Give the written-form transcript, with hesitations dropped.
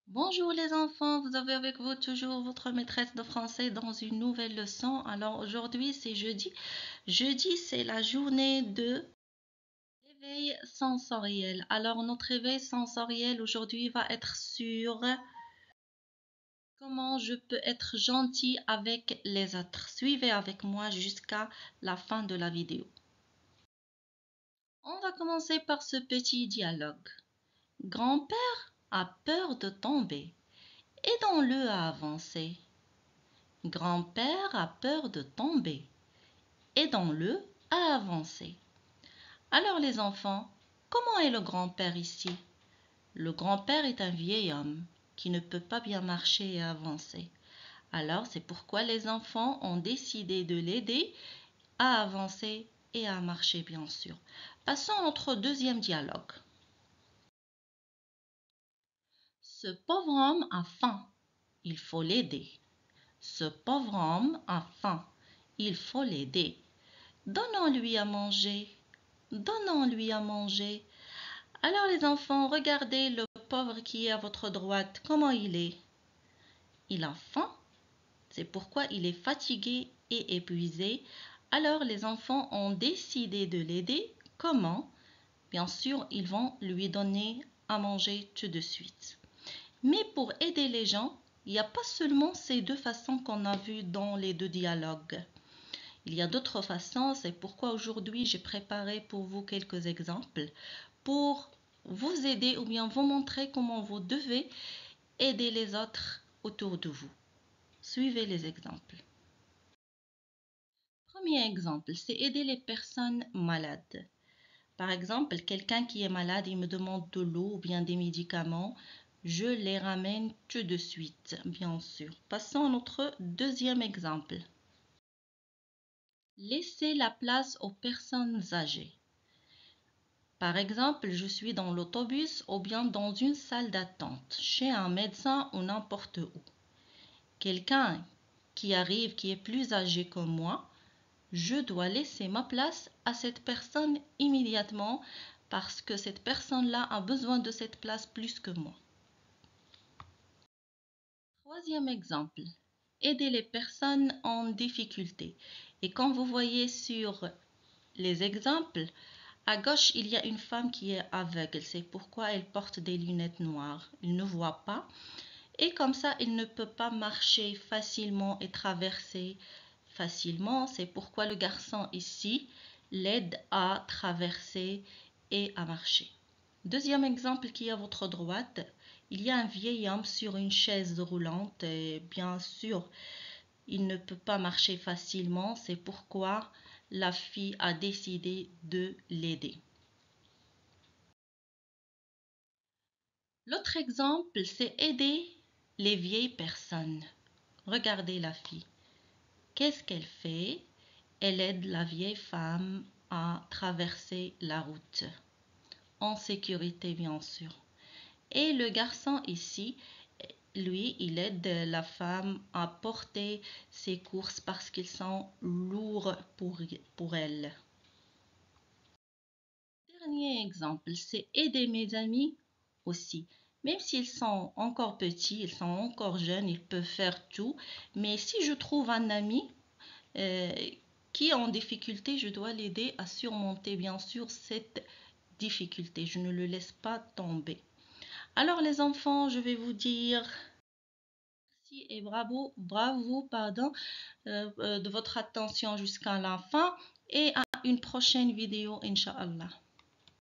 Bonjour les enfants, vous avez avec vous toujours votre maîtresse de français dans une nouvelle leçon. Alors aujourd'hui c'est jeudi. Jeudi c'est la journée de réveil sensoriel. Alors notre réveil sensoriel aujourd'hui va être sur comment je peux être gentil avec les autres. Suivez avec moi jusqu'à la fin de la vidéo. On va commencer par ce petit dialogue. Grand-père a peur de tomber. Aidons-le à avancer. Grand-père a peur de tomber. Aidons-le à avancer. Alors les enfants, comment est le grand-père ici? Le grand-père est un vieil homme qui ne peut pas bien marcher et avancer. Alors c'est pourquoi les enfants ont décidé de l'aider à avancer et à marcher bien sûr. Passons à notre deuxième dialogue. Ce pauvre homme a faim. Il faut l'aider. Ce pauvre homme a faim. Il faut l'aider. Donnons-lui à manger. Donnons-lui à manger. Alors les enfants, regardez le pauvre qui est à votre droite. Comment il est? Il a faim. C'est pourquoi il est fatigué et épuisé. Alors les enfants ont décidé de l'aider. Comment? Bien sûr, ils vont lui donner à manger tout de suite. Mais pour aider les gens, il n'y a pas seulement ces deux façons qu'on a vues dans les deux dialogues. Il y a d'autres façons, c'est pourquoi aujourd'hui j'ai préparé pour vous quelques exemples pour vous aider ou bien vous montrer comment vous devez aider les autres autour de vous. Suivez les exemples. Premier exemple, c'est aider les personnes malades. Par exemple, quelqu'un qui est malade, il me demande de l'eau ou bien des médicaments. Je les ramène tout de suite, bien sûr. Passons à notre deuxième exemple. Laissez la place aux personnes âgées. Par exemple, je suis dans l'autobus ou bien dans une salle d'attente, chez un médecin ou n'importe où. Quelqu'un qui arrive, qui est plus âgé que moi, je dois laisser ma place à cette personne immédiatement parce que cette personne-là a besoin de cette place plus que moi. Troisième exemple, aider les personnes en difficulté. Et comme vous voyez sur les exemples, à gauche, il y a une femme qui est aveugle. C'est pourquoi elle porte des lunettes noires. Elle ne voit pas. Et comme ça, elle ne peut pas marcher facilement et traverser facilement. C'est pourquoi le garçon ici l'aide à traverser et à marcher. Deuxième exemple qui est à votre droite, il y a un vieil homme sur une chaise roulante et bien sûr, il ne peut pas marcher facilement. C'est pourquoi la fille a décidé de l'aider. L'autre exemple, c'est aider les vieilles personnes. Regardez la fille. Qu'est-ce qu'elle fait? Elle aide la vieille femme à traverser la route. En sécurité, bien sûr. Et le garçon ici, lui, il aide la femme à porter ses courses parce qu'ils sont lourds pour elle. Dernier exemple, c'est aider mes amis aussi. Même s'ils sont encore petits, ils sont encore jeunes, ils peuvent faire tout. Mais si je trouve un ami euh, qui est en difficulté, je dois l'aider à surmonter bien sûr cette difficulté. Je ne le laisse pas tomber. Alors les enfants, je vais vous dire merci et bravo de votre attention jusqu'à la fin et à une prochaine vidéo, Inch'Allah.